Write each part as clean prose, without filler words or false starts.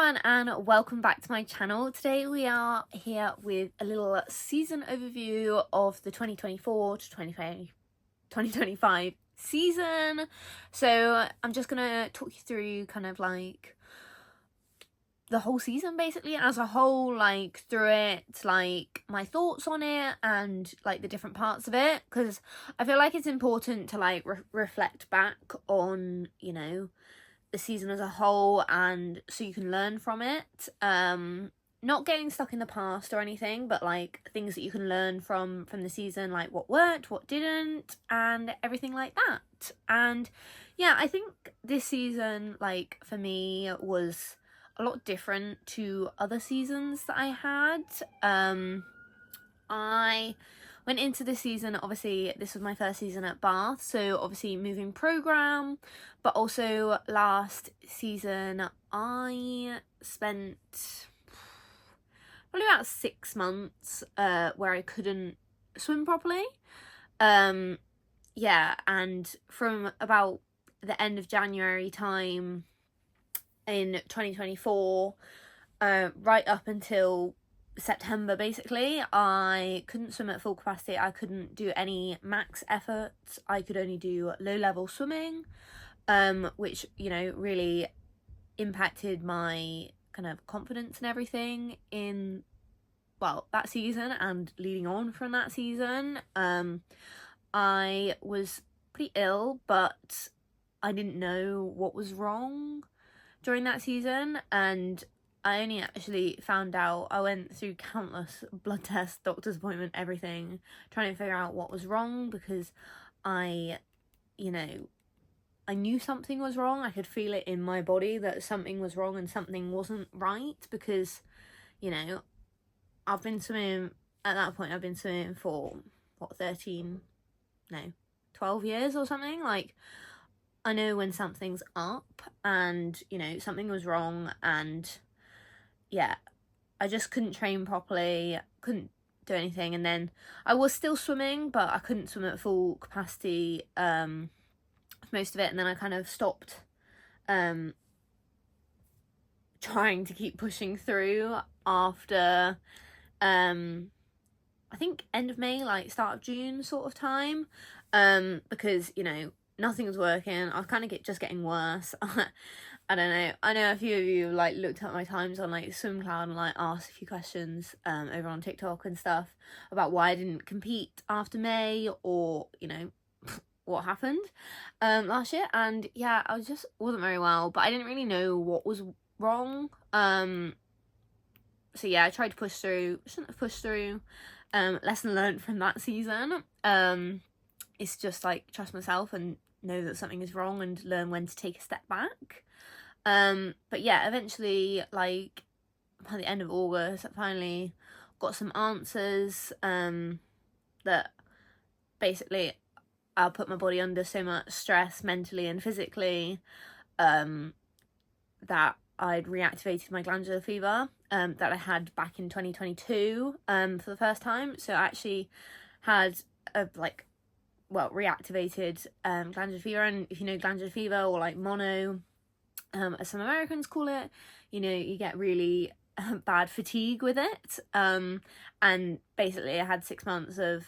everyone and welcome back to my channel. Today we are here with a little season overview of the 2024 to 2025 season. So I'm just gonna talk you through kind of like the whole season basically as a whole, like through it, like my thoughts on it and like the different parts of it, because I feel like it's important to like reflect back on, you know, the season as a whole, and so you can learn from it, not getting stuck in the past or anything, but like things that you can learn from the season, like what worked, what didn't, and everything like that. And yeah, I think this season, like for me, was a lot different to other seasons that I had. I went into this season, obviously this was my first season at Bath, so obviously moving programme, but also last season I spent probably about 6 months where I couldn't swim properly. Yeah, and from about the end of January time in 2024 right up until September basically, I couldn't swim at full capacity. I couldn't do any max efforts. I could only do low level swimming, which, you know, really impacted my kind of confidence and everything in, well, that season and leading on from that season. I was pretty ill, but I didn't know what was wrong during that season, and I only actually found out, I went through countless blood tests, doctor's appointment, everything, trying to figure out what was wrong, because I knew something was wrong. I could feel it in my body that something was wrong and something wasn't right, because, you know, I've been swimming, at that point I've been swimming for, what, 12 years or something. Like, I know when something's up, and, you know, something was wrong, and yeah, I just couldn't train properly, couldn't do anything. And then I was still swimming, but I couldn't swim at full capacity for most of it, and then I kind of stopped trying to keep pushing through after I think end of May, like start of June sort of time, because, you know, nothing was working. I was kind of just getting worse. I don't know. I know a few of you like looked at my times on like SwimCloud and like asked a few questions over on TikTok and stuff about why I didn't compete after May, or, you know, what happened last year. And yeah, I just wasn't very well, but I didn't really know what was wrong. So yeah, I tried to push through. Shouldn't have pushed through. Lesson learned from that season. It's just like trust myself and know that something is wrong and learn when to take a step back. But yeah, eventually, like by the end of August, I finally got some answers that basically I'll put my body under so much stress mentally and physically that I'd reactivated my glandular fever that I had back in 2022 for the first time. So I actually had a reactivated glandular fever. And if you know glandular fever, or like mono, as some Americans call it, you know, you get really bad fatigue with it. And basically I had 6 months of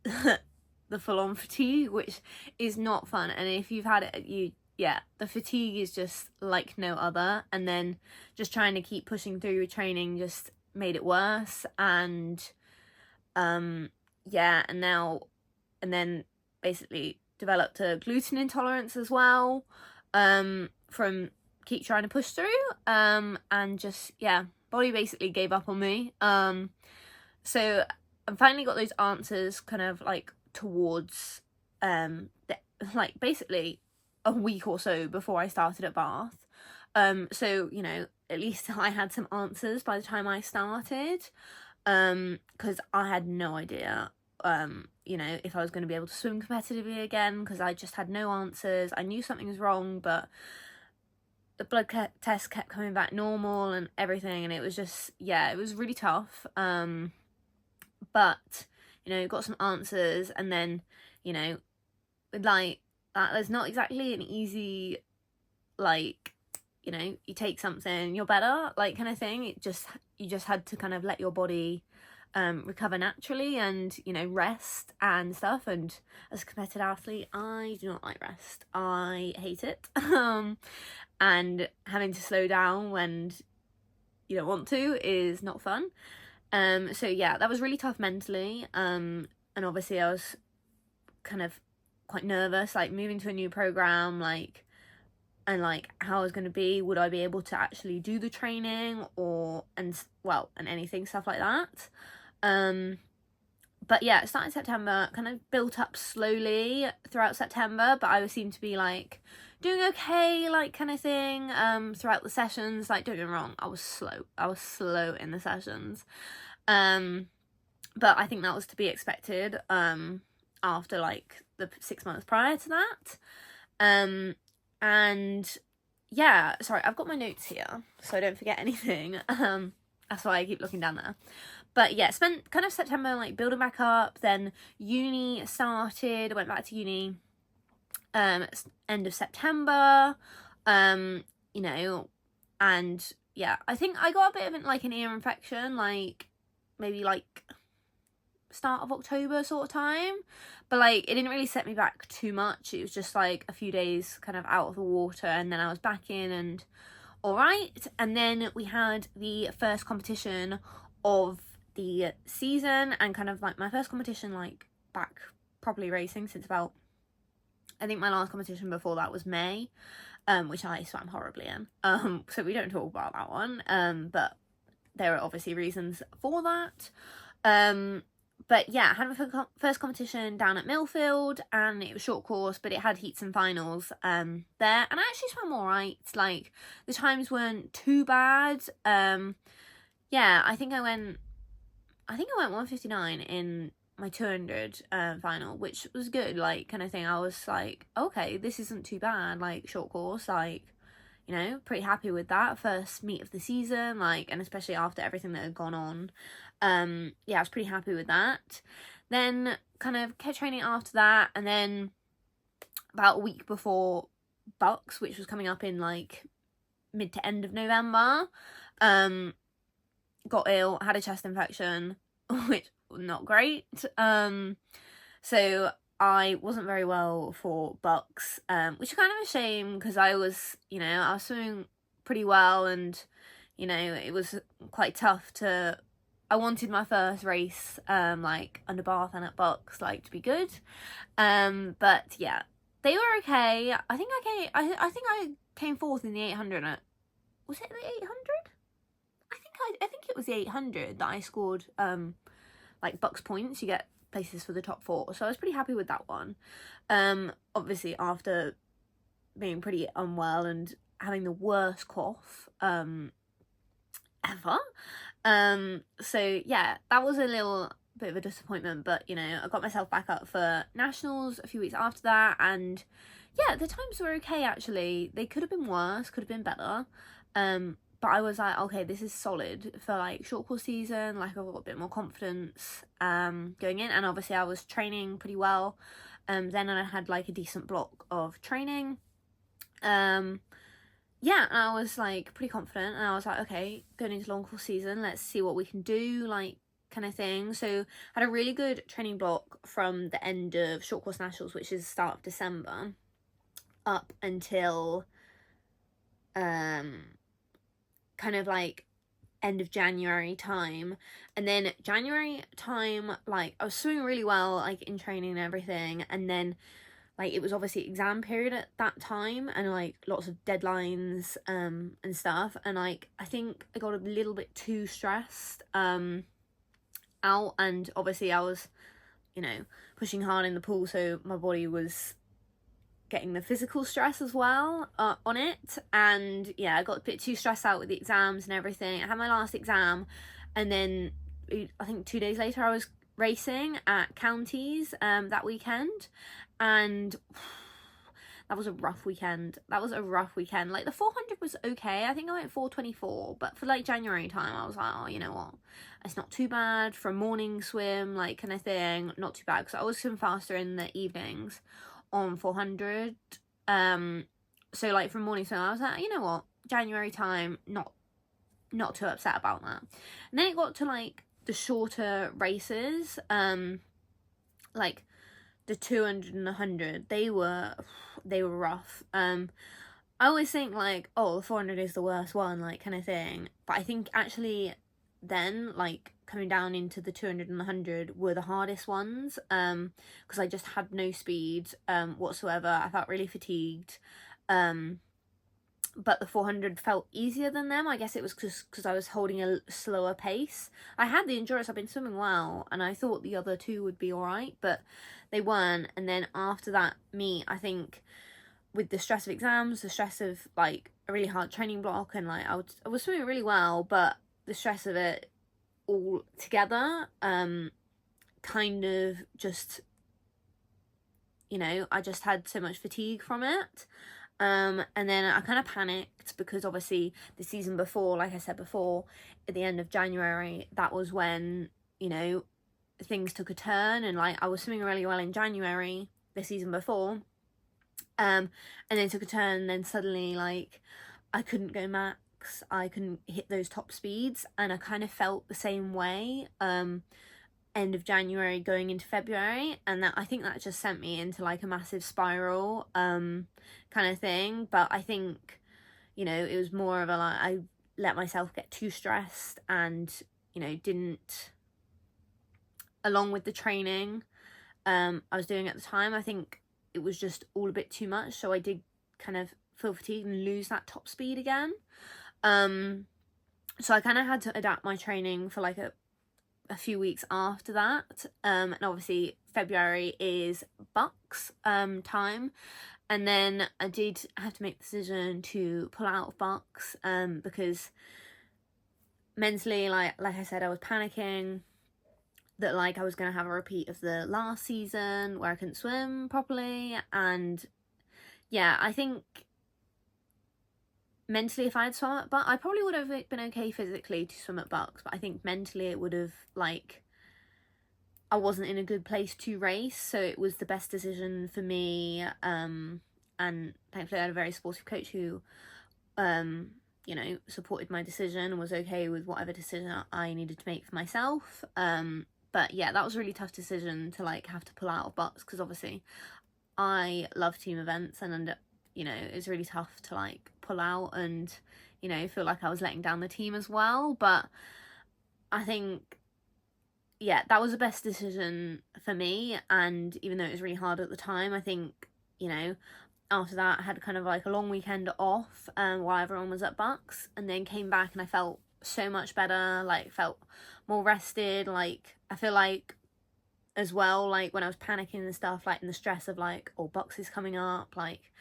the full-on fatigue, which is not fun. And if you've had it, the fatigue is just like no other. And then just trying to keep pushing through your training just made it worse. And and then basically developed a gluten intolerance as well, from keep trying to push through, and just, yeah, body basically gave up on me. So I finally got those answers kind of like towards basically a week or so before I started at Bath. So, you know, at least I had some answers by the time I started, because I had no idea you know, if I was going to be able to swim competitively again, because I just had no answers. I knew something was wrong, but the blood test kept coming back normal and everything, and it was just, yeah, it was really tough. But, you know, got some answers, and then, you know, like that, there's not exactly an easy, like, you know, you take something, you're better, like, kind of thing. You just had to kind of let your body recover naturally, and, you know, rest and stuff. And as a competitive athlete, I do not like rest. I hate it. And having to slow down when you don't want to is not fun. So yeah, that was really tough mentally. And obviously I was kind of quite nervous, like moving to a new program, like, and like how I was going to be, would I be able to actually do the training, and anything, stuff like that. But yeah, it started September, kind of built up slowly throughout September, but I seemed to be like doing okay, like, kind of thing, throughout the sessions. Like, don't get me wrong, I was slow in the sessions, but I think that was to be expected, after like the 6 months prior to that. And yeah, sorry, I've got my notes here so I don't forget anything. That's why I keep looking down there. But yeah, spent kind of September like building back up. Then uni started. I went back to uni end of September. You know, and yeah, I think I got a bit of like an ear infection, like maybe like start of October sort of time, but like it didn't really set me back too much. It was just like a few days kind of out of the water, and then I was back in and all right. And then we had the first competition of the season, and kind of like my first competition like back properly racing since about, I think my last competition before that was May, which I swam horribly in, so we don't talk about that one, but there are obviously reasons for that. But yeah, I had my first competition down at Millfield, and it was short course, but it had heats and finals there, and I actually swam alright. Like, the times weren't too bad. Yeah, I think I went 159 in my 200 final, which was good, like, kind of thing. I was like, okay, this isn't too bad, like, short course, like, you know, pretty happy with that first meet of the season, like, and especially after everything that had gone on. Yeah, I was pretty happy with that. Then kind of kept training after that, and then about a week before Bucks, which was coming up in like mid to end of November, got ill, had a chest infection, which was not great. So I wasn't very well for Bucks, which is kind of a shame, because I was swimming pretty well, and, you know, it was quite tough I wanted my first race, like, under Bath and at Bucks, like, to be good. But yeah, they were okay. I think I came fourth in the 800. Was it the 800? I think it was the 800 that I scored, like, Bucks points. You get places for the top 4, so I was pretty happy with that one. Obviously after being pretty unwell and having the worst cough ever. So yeah, that was a little bit of a disappointment, but, you know, I got myself back up for nationals a few weeks after that, and yeah, the times were okay, actually. They could have been worse, could have been better, but I was like, okay, this is solid for like short course season. Like, I've got a bit more confidence going in, and obviously I was training pretty well. Then I had like a decent block of training. Yeah, and I was like pretty confident, and I was like, okay, going into long course season, let's see what we can do, like, kind of thing. So I had a really good training block from the end of short course nationals, which is the start of December, up until kind of like end of January time. And then January time, like, I was swimming really well, like, in training and everything, and then like it was obviously exam period at that time, and like lots of deadlines and stuff, and like I think I got a little bit too stressed out, and obviously I was, you know, pushing hard in the pool, so my body was getting the physical stress as well on it. And yeah, I got a bit too stressed out with the exams and everything. I had my last exam, and then I think 2 days later I was racing at counties that weekend, and that was a rough weekend. Like, the 400 was okay. I think I went 424, but for like January time I was like, oh, you know what, it's not too bad for a morning swim, like, kind of thing. Not too bad, because I always swim faster in the evenings on 400. So like from morning swim I was like, you know what, January time, not too upset about that. And then it got to like the shorter races, like the 200 and 100, they were rough. I always think like, oh, the 400 is the worst one, like, kind of thing, but I think actually then, like, coming down into the 200 and 100 were the hardest ones, because I just had no speed whatsoever. I felt really fatigued, but the 400 felt easier than them. I guess it was because I was holding a slower pace. I had the endurance, I've been swimming well, and I thought the other two would be alright, but they weren't. And then after that meet, I think with the stress of exams, the stress of like a really hard training block, and like I was swimming really well, but the stress of it all together kind of just, you know, I just had so much fatigue from it. And then I kind of panicked because obviously the season before, like I said before, at the end of January, that was when, you know, things took a turn, and like I was swimming really well in January the season before, and then took a turn, and then suddenly like I couldn't go max, I couldn't hit those top speeds, and I kind of felt the same way end of January going into February, and that, I think that just sent me into like a massive spiral kind of thing. But I think, you know, it was more of a like, I let myself get too stressed, and, you know, didn't, along with the training I was doing at the time, I think it was just all a bit too much, so I did kind of feel fatigued and lose that top speed again. So I kind of had to adapt my training for like a few weeks after that, and obviously February is Bucks time, and then I did have to make the decision to pull out of Bucks because mentally, like I said, I was panicking that like I was going to have a repeat of the last season where I couldn't swim properly. And yeah, I think mentally, if I had swum at Bucks, I probably would have been okay physically to swim at Bucks, but I think mentally it would have, like, I wasn't in a good place to race, so it was the best decision for me. And thankfully I had a very supportive coach who you know, supported my decision and was okay with whatever decision I needed to make for myself. But yeah, that was a really tough decision to like have to pull out of Bucks, because obviously I love team events, and you know, it was really tough to like pull out and, you know, feel like I was letting down the team as well. But I think, yeah, that was the best decision for me. And even though it was really hard at the time, I think, you know, after that I had kind of like a long weekend off while everyone was at Bucks, and then came back and I felt so much better, like felt more rested. Like I feel like as well, like when I was panicking and stuff, like in the stress of like, oh, Bucks is coming up, like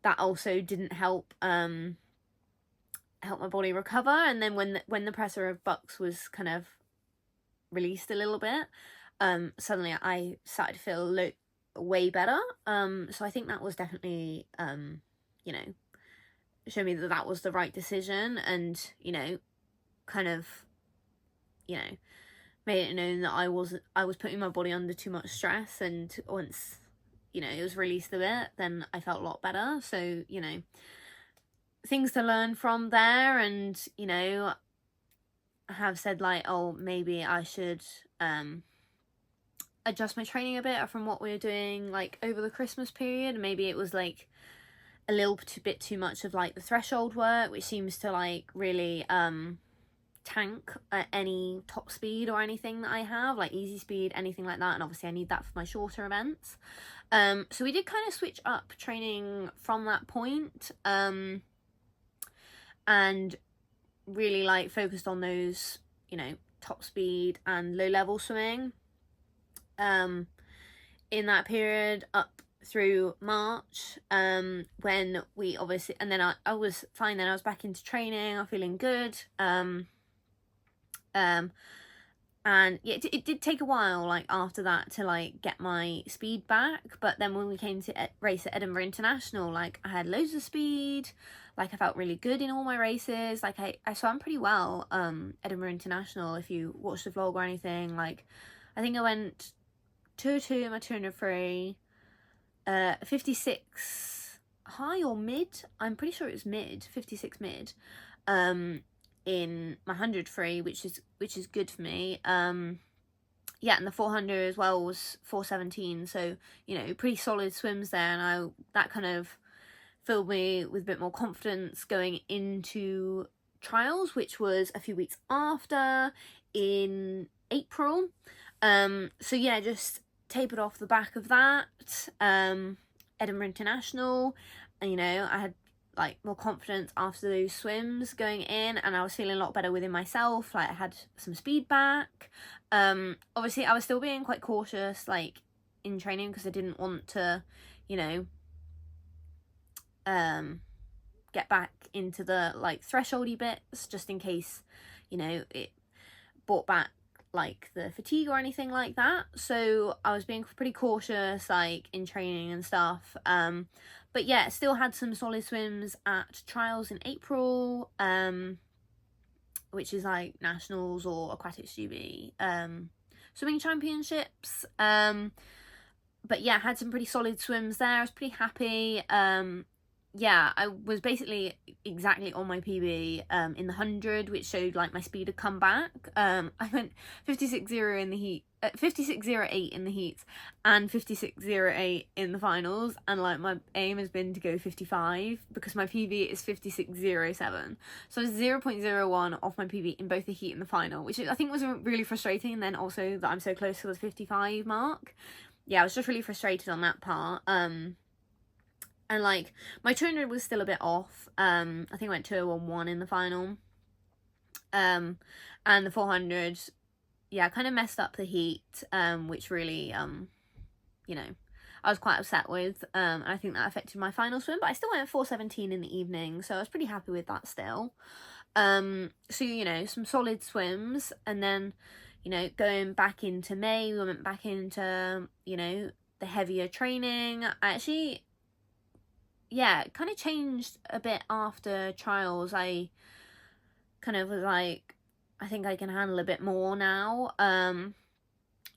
that also didn't help help my body recover. And then when the pressure of Bucks was kind of released a little bit, suddenly I started to feel way better. So I think that was definitely you know, showed me that that was the right decision, and, you know, kind of, you know, made it known that I was putting my body under too much stress, and once, you know, it was released a bit, then I felt a lot better. So, you know, things to learn from there. And, you know, I have said like, oh, maybe I should adjust my training a bit from what we were doing like over the Christmas period. Maybe it was like a little bit too much of like the threshold work, which seems to like really tank any top speed or anything that I have, like easy speed, anything like that. And obviously I need that for my shorter events. So we did kind of switch up training from that point, and really like focused on those, you know, top speed and low level swimming in that period up through March, when we obviously, and then I was fine, then I was back into training, I'm feeling good. And yeah, it did take a while like after that to like get my speed back, but then when we came to race at Edinburgh International, like I had loads of speed, like I felt really good in all my races. Like I swam pretty well Edinburgh International. If you watch the vlog or anything, like I think I went 2:02 in my 200 free, 56 high or mid, I'm pretty sure it was mid, 56 mid, in my 100 free, which is good for me. Yeah, and the 400 as well was 4:17, so, you know, pretty solid swims there, and that kind of filled me with a bit more confidence going into trials, which was a few weeks after, in April. So yeah, just tapered off the back of that, Edinburgh International, and, you know, I had like more confidence after those swims going in, and I was feeling a lot better within myself. Like, I had some speed back. Obviously I was still being quite cautious like in training, because I didn't want to, you know, get back into the like thresholdy bits, just in case, you know, it brought back like the fatigue or anything like that. So I was being pretty cautious like in training and stuff. But yeah, still had some solid swims at trials in April, which is like nationals or aquatics GB swimming championships. But yeah, had some pretty solid swims there. I was pretty happy. Yeah, I was basically exactly on my PB in the 100, which showed like my speed had come back. I went 56.0 in the heat, 56.08 in the heats, and 56.08 in the finals, and like my aim has been to go 55, because my PB is 56.07, so I was 0.01 off my PB in both the heat and the final, which I think was really frustrating. And then also that I'm so close to the 55 mark. Yeah, I was just really frustrated on that part. And like my 200 was still a bit off. I think I went 2:01 in the final. And the 400, yeah, kind of messed up the heat, which really, you know, I was quite upset with. And I think that affected my final swim, but I still went at 4:17 in the evening, so I was pretty happy with that still. So, you know, some solid swims. And then, you know, going back into May, we went back into, you know, the heavier training. I actually, yeah, it kind of changed a bit after trials. I kind of was like, I think I can handle a bit more now.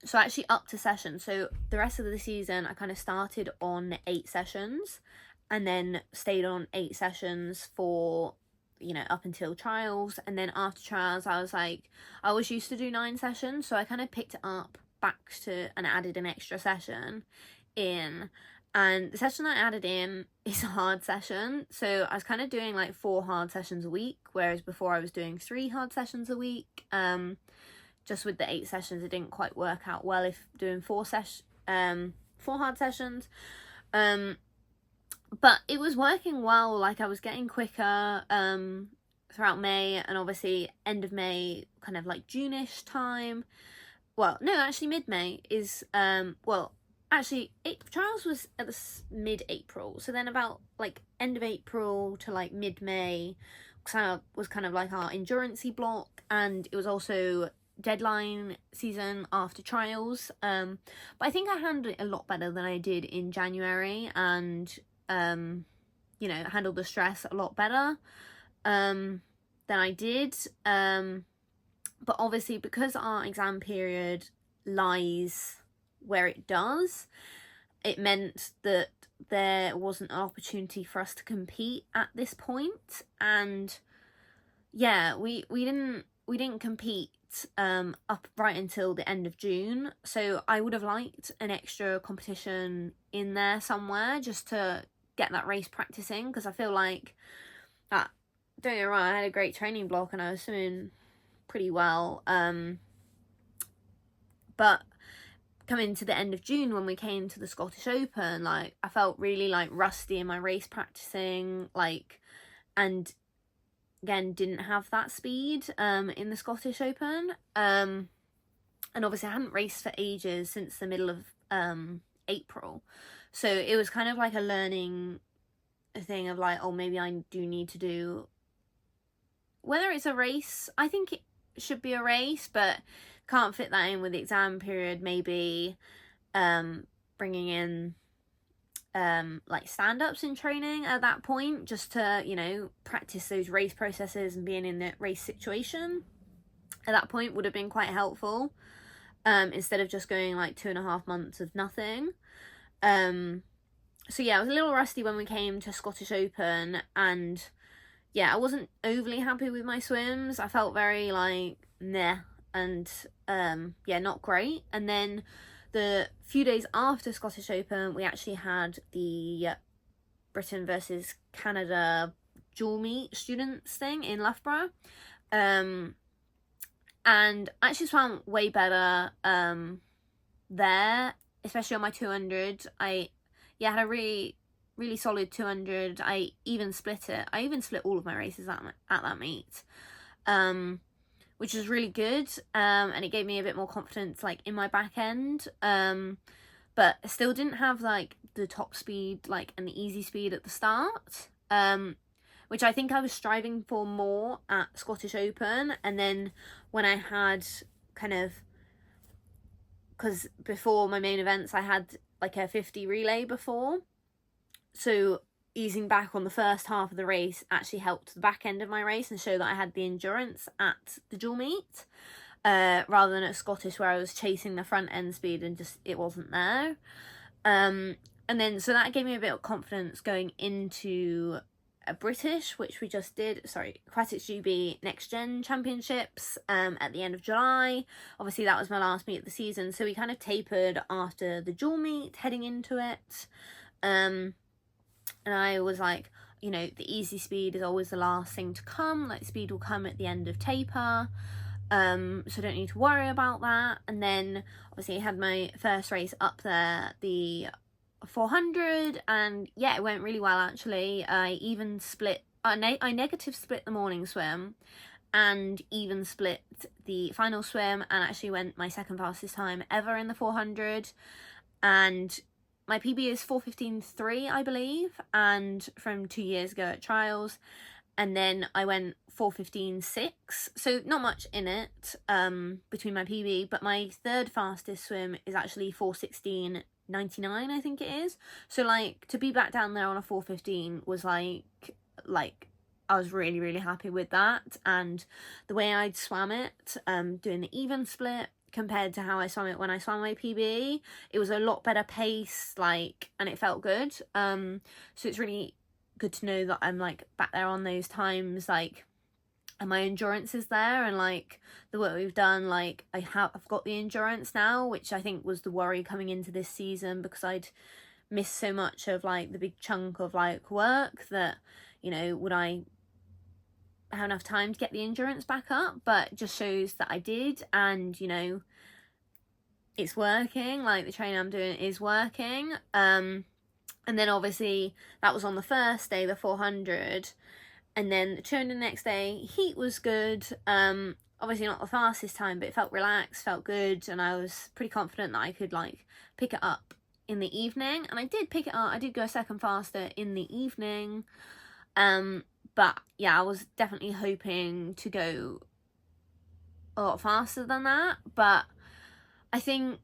So I actually upped to sessions. So the rest of the season, I kind of started on 8 sessions, and then stayed on 8 sessions for, you know, up until trials. And then after trials, I was like, I always used to do 9 sessions, so I kind of picked it up back to, and added an extra session in. And the session I added in is a hard session, so I was kind of doing like 4 hard sessions a week, whereas before I was doing 3 hard sessions a week. Just with the 8 sessions, it didn't quite work out well if doing 4 hard sessions. But it was working well. Like, I was getting quicker throughout May, and obviously end of May, kind of like June-ish time. Well, no, actually mid-May is well, actually trials was at the mid-April, so then about like end of April to like mid-May was kind of like our endurance-y block, and it was also deadline season after trials. But I think I handled it a lot better than I did in January, and you know, handled the stress a lot better than I did. But obviously, because our exam period lies where it does, it meant that there wasn't an opportunity for us to compete at this point. And yeah, we didn't compete up right until the end of June, so I would have liked an extra competition in there somewhere, just to get that race practicing, because I feel like that, don't get me wrong, I had a great training block and I was swimming pretty well, but coming to the end of June, when we came to the Scottish Open, like, I felt really like rusty in my race practicing, like, and again didn't have that speed in the Scottish Open, and obviously I hadn't raced for ages, since the middle of April, so it was kind of like a learning thing of like, oh, maybe I do need to do, whether it's a race, I think it should be a race, but can't fit that in with the exam period, maybe bringing in like stand-ups in training at that point, just to, you know, practice those race processes and being in the race situation at that point would have been quite helpful, instead of just going like 2.5 months of nothing. So yeah, I was a little rusty when we came to Scottish Open, and yeah, I wasn't overly happy with my swims. I felt very like meh, and yeah, not great. And then the few days after Scottish Open, we actually had the Britain versus Canada dual meet students thing in Loughborough, and I actually swam way better there, especially on my 200. I had a really solid 200. I even split it. I even split all of my races at that meet, which was really good, and it gave me a bit more confidence like in my back end, but I still didn't have like the top speed, like an easy speed at the start, which I think I was striving for more at Scottish Open. And then when I had kind of, because before my main events I had like a 50 relay before, so easing back on the first half of the race actually helped the back end of my race and show that I had the endurance at the dual meet, rather than at Scottish where I was chasing the front end speed and just it wasn't there. And then so that gave me a bit of confidence going into a British, which we just did, Aquatics GB Next Gen Championships at the end of July. Obviously that was my last meet of the season, so we kind of tapered after the dual meet heading into it, and I was like, you know, the easy speed is always the last thing to come, like speed will come at the end of taper, so I don't need to worry about that. And then obviously I had my first race up there, the 400, and yeah, it went really well actually. I even split, I negative split the morning swim and even split the final swim, and actually went my second fastest time ever in the 400, and my PB is 4:15.3 I believe, and from 2 years ago at trials. And then I went 4:15.6, so not much in it between my PB, but my third fastest swim is actually 4:16.99 I think it is. So like to be back down there on a 4:15 was like I was really, really happy with that. And the way I'd swam it, doing the even split compared to how I swam it when I swam my PB, it was a lot better pace, like, and it felt good. So it's really good to know that I'm like back there on those times, like, and my endurance is there, and like the work we've done, like I've got the endurance now, which I think was the worry coming into this season, because I'd missed so much of like the big chunk of like work that, you know, would I have enough time to get the endurance back up? But it just shows that I did, and you know, it's working, like the training I'm doing is working. And then obviously that was on the first day, the 400, and then the 200 the next day. Heat was good, obviously not the fastest time, but it felt relaxed, felt good, and I was pretty confident that I could like pick it up in the evening, and I did pick it up. I did go a second faster in the evening, but yeah, I was definitely hoping to go a lot faster than that. But I think,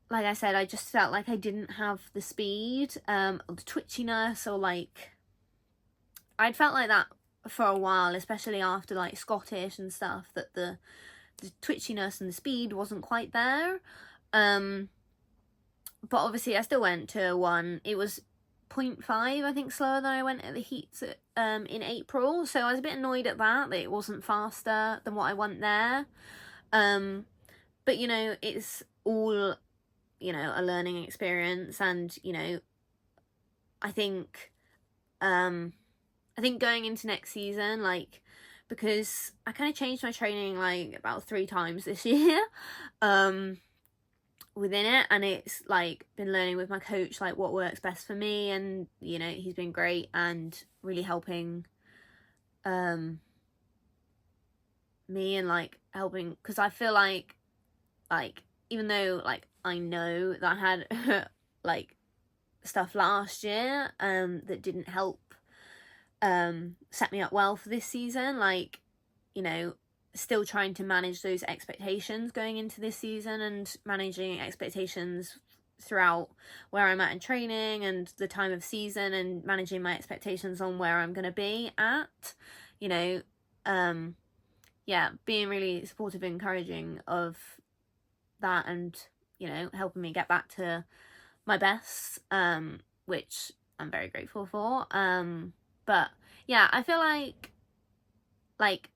like I said, I just felt like I didn't have the speed, or the twitchiness, or like I'd felt like that for a while, especially after like Scottish and stuff, that the twitchiness and the speed wasn't quite there. But obviously I still went to 1. It was 0.5 I think slower than I went at the heats in April, so I was a bit annoyed at that it wasn't faster than what I went there. But you know, it's all, you know, a learning experience, and you know, I think going into next season, like, because I kind of changed my training like about 3 times this year within it, and it's like been learning with my coach like what works best for me, and you know, he's been great and really helping me, and like helping, because I feel like even though like I know that I had like stuff last year that didn't help set me up well for this season, like, you know, still trying to manage those expectations going into this season, and managing expectations throughout where I'm at in training and the time of season, and managing my expectations on where I'm going to be at, you know, yeah, being really supportive and encouraging of that, and you know, helping me get back to my best, which I'm very grateful for. But yeah, I feel like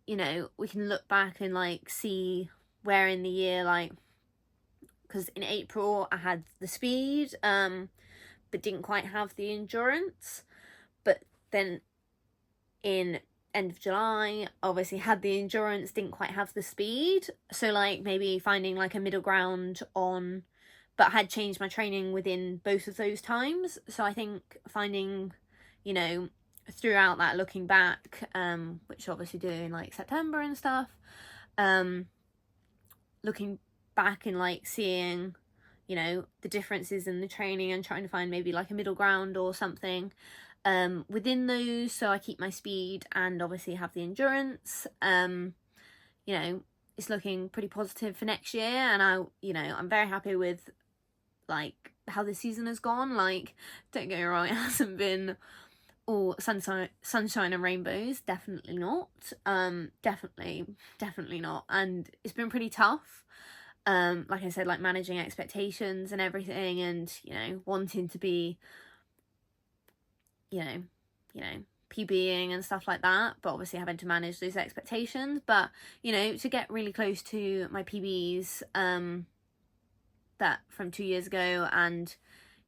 you know, we can look back and like see where in the year, like, because in April I had the speed, but didn't quite have the endurance. But then in end of July, obviously had the endurance, didn't quite have the speed. So like maybe finding like a middle ground on, but had changed my training within both of those times. So I think finding, you know, throughout that, looking back, which obviously doing like September and stuff, looking back and like seeing, you know, the differences in the training and trying to find maybe like a middle ground or something within those, so I keep my speed and obviously have the endurance. You know, it's looking pretty positive for next year, and I'm very happy with like how the season has gone. Like, don't get me wrong, it hasn't been all sunshine and rainbows, definitely not. Definitely not, and it's been pretty tough. Like I said, like managing expectations and everything, and you know, wanting to be, you know, PBing and stuff like that, but obviously having to manage those expectations. But you know, to get really close to my PBs that from 2 years ago, and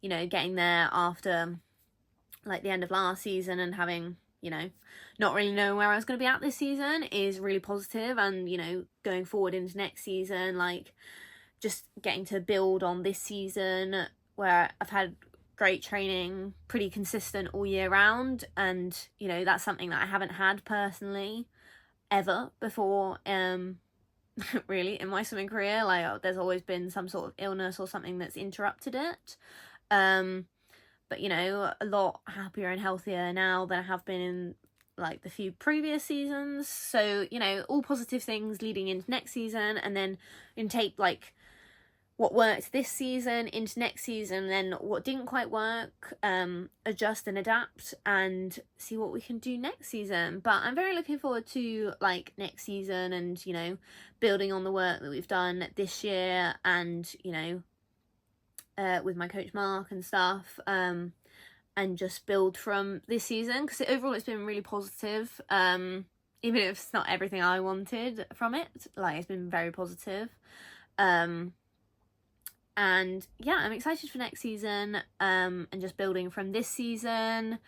you know, getting there after like the end of last season and having, you know, not really knowing where I was going to be at this season is really positive. And you know, going forward into next season, like just getting to build on this season where I've had great training, pretty consistent all year round, and you know, that's something that I haven't had personally ever before, really, in my swimming career. Like, there's always been some sort of illness or something that's interrupted it, but you know, a lot happier and healthier now than I have been in like the few previous seasons. So you know, all positive things leading into next season, and then and take like what worked this season into next season, then what didn't quite work, adjust and adapt and see what we can do next season. But I'm very looking forward to like next season, and you know, building on the work that we've done this year, and you know, with my coach Mark and stuff, and just build from this season, because overall it's been really positive, even if it's not everything I wanted from it. Like, it's been very positive. And yeah, I'm excited for next season, and just building from this season.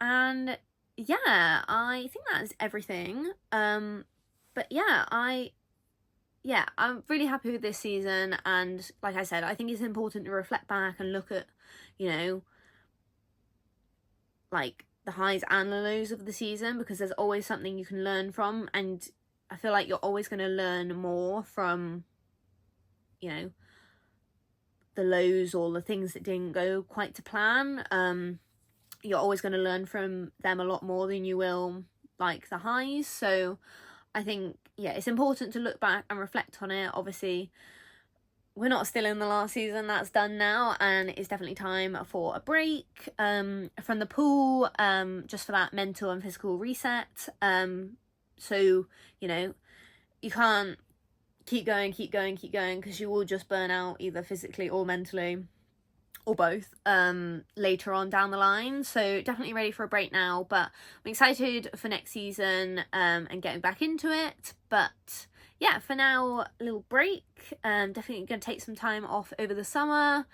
And yeah, I think that is everything. But yeah, I'm really happy with this season, and like I said, I think it's important to reflect back and look at, you know, like the highs and the lows of the season, because there's always something you can learn from, and I feel like you're always going to learn more from, you know, the lows or the things that didn't go quite to plan. You're always going to learn from them a lot more than you will like the highs. So I think, yeah, it's important to look back and reflect on it. Obviously, we're not still in the last season, that's done now, and it's definitely time for a break from the pool, just for that mental and physical reset. So you know, you can't keep going, because you will just burn out, either physically or mentally, or both, later on down the line. So definitely ready for a break now, but I'm excited for next season, and getting back into it. But yeah, for now, a little break. Definitely going to take some time off over the summer,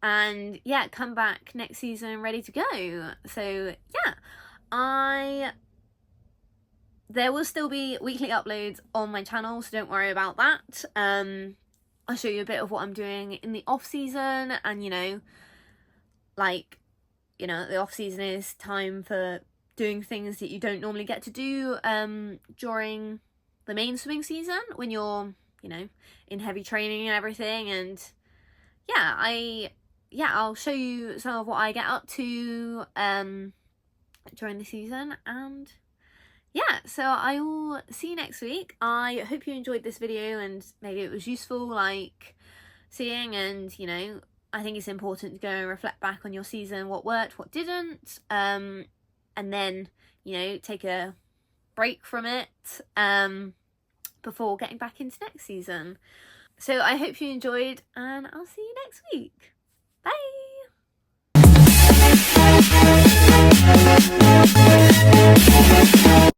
and yeah, come back next season ready to go. So yeah, there will still be weekly uploads on my channel, so don't worry about that. I'll show you a bit of what I'm doing in the off season, and you know, like, you know, the off season is time for doing things that you don't normally get to do during the main swimming season, when you're, you know, in heavy training and everything. And I'll show you some of what I get up to during the season. And yeah, so I will see you next week. I hope you enjoyed this video, and maybe it was useful, like seeing, and you know, I think it's important to go and reflect back on your season, what worked, what didn't, and then, you know, take a break from it before getting back into next season. So I hope you enjoyed, and I'll see you next week. Bye!